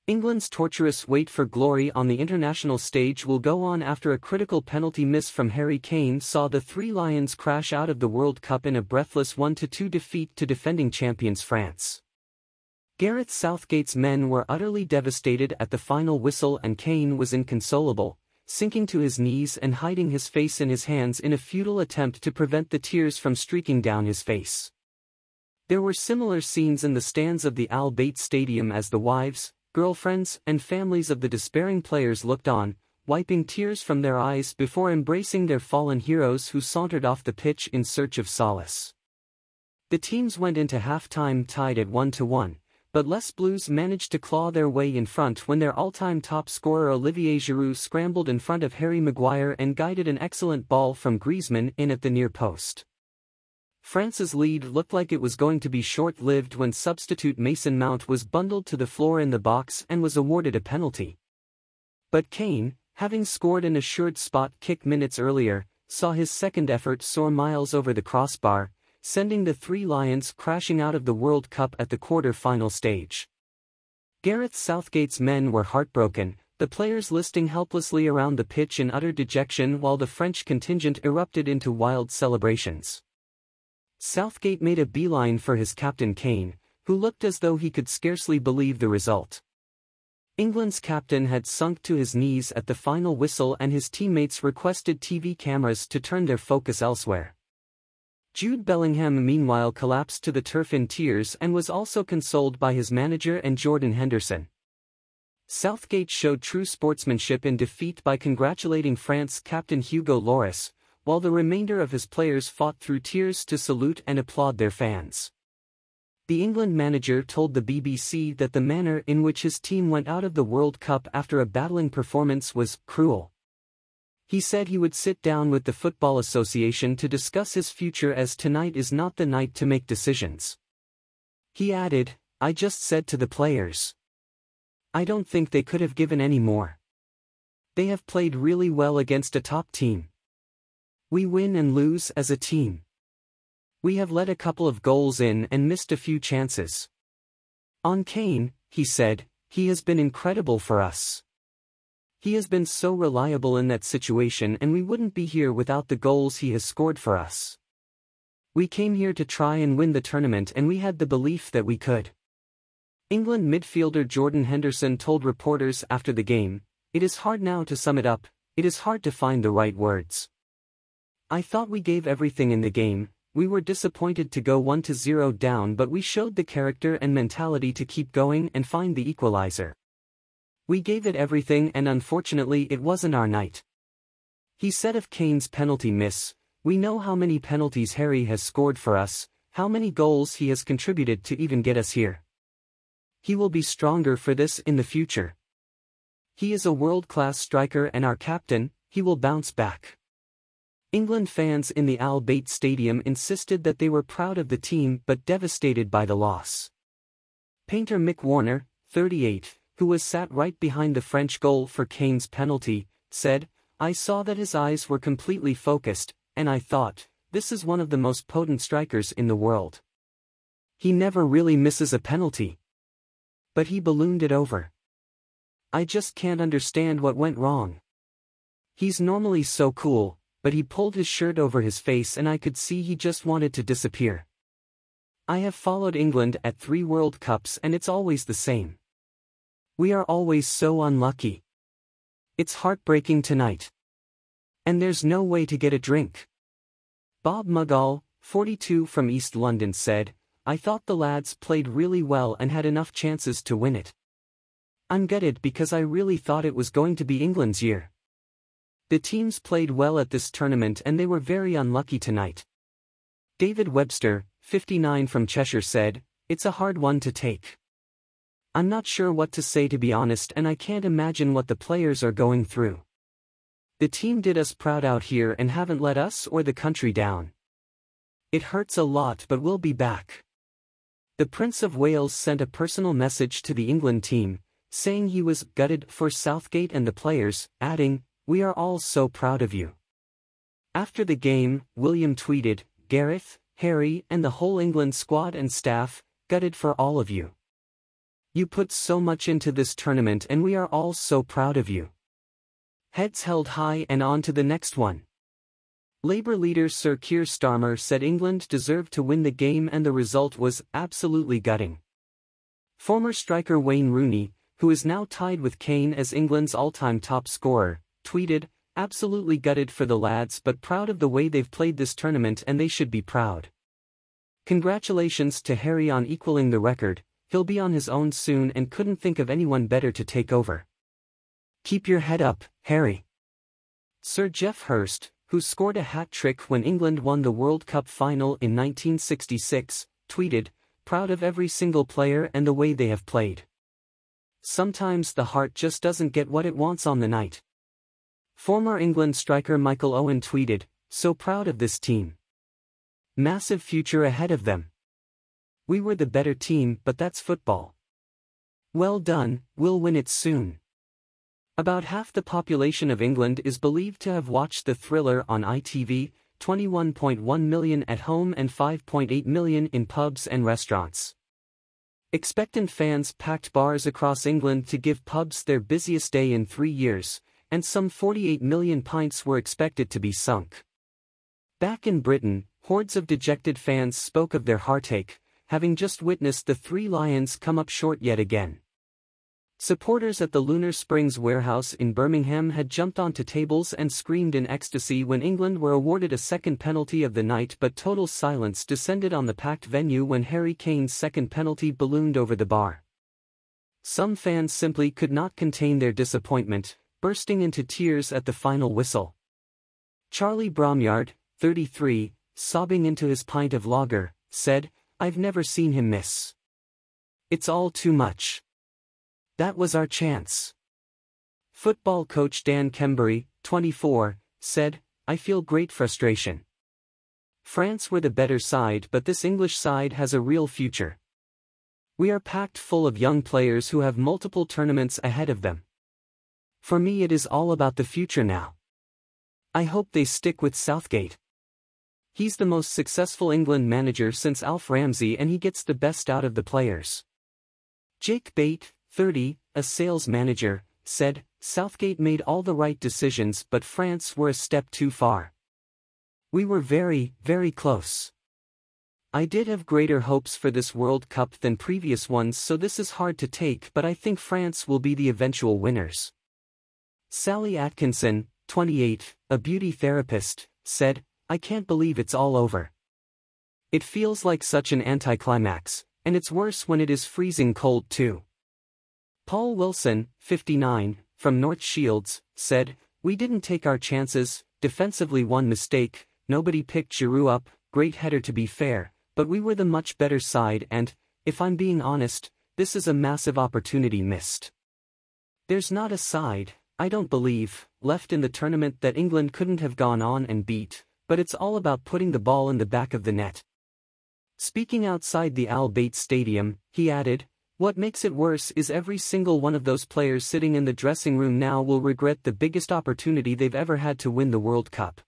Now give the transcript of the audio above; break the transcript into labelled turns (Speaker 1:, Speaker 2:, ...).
Speaker 1: England's torturous wait for glory on the international stage will go on after a critical penalty miss from Harry Kane saw the Three Lions crash out of the World Cup in a breathless 1-2 defeat to defending champions France. Gareth Southgate's men were utterly devastated at the final whistle and Kane was inconsolable, sinking to his knees and hiding his face in his hands in a futile attempt to prevent the tears from streaking down his face. There were similar scenes in the stands of the Al Bayt Stadium as the wives, girlfriends, and families of the despairing players looked on, wiping tears from their eyes before embracing their fallen heroes who sauntered off the pitch in search of solace. The teams went into half-time tied at 1-1, but Les Blues managed to claw their way in front when their all-time top scorer Olivier Giroud scrambled in front of Harry Maguire and guided an excellent ball from Griezmann in at the near post. France's lead looked like it was going to be short-lived when substitute Mason Mount was bundled to the floor in the box and was awarded a penalty. But Kane, having scored an assured spot kick minutes earlier, saw his second effort soar miles over the crossbar, sending the Three Lions crashing out of the World Cup at the quarter-final stage. Gareth Southgate's men were heartbroken, the players listing helplessly around the pitch in utter dejection while the French contingent erupted into wild celebrations. Southgate made a beeline for his captain Kane, who looked as though he could scarcely believe the result. England's captain had sunk to his knees at the final whistle and his teammates requested TV cameras to turn their focus elsewhere. Jude Bellingham meanwhile collapsed to the turf in tears and was also consoled by his manager and Jordan Henderson. Southgate showed true sportsmanship in defeat by congratulating France captain Hugo Lloris, while the remainder of his players fought through tears to salute and applaud their fans. The England manager told the BBC that the manner in which his team went out of the World Cup after a battling performance was cruel. He said he would sit down with the Football Association to discuss his future as tonight is not the night to make decisions. He added, "I just said to the players, I don't think they could have given any more. They have played really well against a top team. We win and lose as a team. We have let a couple of goals in and missed a few chances. On Kane," he said, "he has been incredible for us. He has been so reliable in that situation and we wouldn't be here without the goals he has scored for us. We came here to try and win the tournament and we had the belief that we could." England midfielder Jordan Henderson told reporters after the game, "It is hard now to sum it up, it is hard to find the right words. I thought we gave everything in the game, we were disappointed to go 1-0 down but we showed the character and mentality to keep going and find the equalizer. We gave it everything and unfortunately it wasn't our night." He said of Kane's penalty miss, "We know how many penalties Harry has scored for us, how many goals he has contributed to even get us here. He will be stronger for this in the future. He is a world-class striker and our captain, he will bounce back." England fans in the Al Bayt Stadium insisted that they were proud of the team but devastated by the loss. Painter Mick Warner, 38, who was sat right behind the French goal for Kane's penalty, said, "I saw that his eyes were completely focused, and I thought, this is one of the most potent strikers in the world. He never really misses a penalty. But he ballooned it over. I just can't understand what went wrong. He's normally so cool, but he pulled his shirt over his face and I could see he just wanted to disappear. I have followed England at 3 World Cups and it's always the same. We are always so unlucky. It's heartbreaking tonight. And there's no way to get a drink." Bob Mugall, 42 from East London said, "I thought the lads played really well and had enough chances to win it. I'm gutted because I really thought it was going to be England's year. The teams played well at this tournament and they were very unlucky tonight." David Webster, 59 from Cheshire said, "It's a hard one to take. I'm not sure what to say to be honest and I can't imagine what the players are going through. The team did us proud out here and haven't let us or the country down. It hurts a lot but we'll be back." The Prince of Wales sent a personal message to the England team, saying he was gutted for Southgate and the players, adding, "We are all so proud of you." After the game, William tweeted, "Gareth, Harry and the whole England squad and staff, gutted for all of you. You put so much into this tournament and we are all so proud of you. Heads held high and on to the next one. Labour leader Sir Keir Starmer said England deserved to win the game and the result was absolutely gutting. Former striker Wayne Rooney, who is now tied with Kane as England's all-time top scorer, tweeted, "Absolutely gutted for the lads but proud of the way they've played this tournament and they should be proud. Congratulations to Harry on equaling the record, he'll be on his own soon and couldn't think of anyone better to take over. Keep your head up, Harry." Sir Geoff Hurst, who scored a hat-trick when England won the World Cup final in 1966, tweeted, "Proud of every single player and the way they have played. Sometimes the heart just doesn't get what it wants on the night." Former England striker Michael Owen tweeted, "So proud of this team. Massive future ahead of them. We were the better team but that's football. Well done, we'll win it soon." About half the population of England is believed to have watched the thriller on ITV, 21.1 million at home and 5.8 million in pubs and restaurants. Expectant fans packed bars across England to give pubs their busiest day in 3 years, and some 48 million pints were expected to be sunk. Back in Britain, hordes of dejected fans spoke of their heartache, having just witnessed the Three Lions come up short yet again. Supporters at the Lunar Springs warehouse in Birmingham had jumped onto tables and screamed in ecstasy when England were awarded a second penalty of the night, but total silence descended on the packed venue when Harry Kane's second penalty ballooned over the bar. Some fans simply could not contain their disappointment, bursting into tears at the final whistle. Charlie Bromyard, 33, sobbing into his pint of lager, said, "I've never seen him miss. It's all too much. That was our chance." Football coach Dan Kembury, 24, said, "I feel great frustration. France were the better side but this English side has a real future. We are packed full of young players who have multiple tournaments ahead of them. For me it is all about the future now. I hope they stick with Southgate. He's the most successful England manager since Alf Ramsey and he gets the best out of the players." Jake Bate, 30, a sales manager, said, "Southgate made all the right decisions but France were a step too far. We were very, very close. I did have greater hopes for this World Cup than previous ones so this is hard to take but I think France will be the eventual winners." Sally Atkinson, 28, a beauty therapist, said, "I can't believe it's all over. It feels like such an anticlimax, and it's worse when it is freezing cold too." Paul Wilson, 59, from North Shields, said, "We didn't take our chances, defensively one mistake, nobody picked Giroud up, great header to be fair, but we were the much better side and, if I'm being honest, this is a massive opportunity missed. There's not a side, I don't believe, left in the tournament that England couldn't have gone on and beat, but it's all about putting the ball in the back of the net." Speaking outside the Al Bayt Stadium, he added, "What makes it worse is every single one of those players sitting in the dressing room now will regret the biggest opportunity they've ever had to win the World Cup.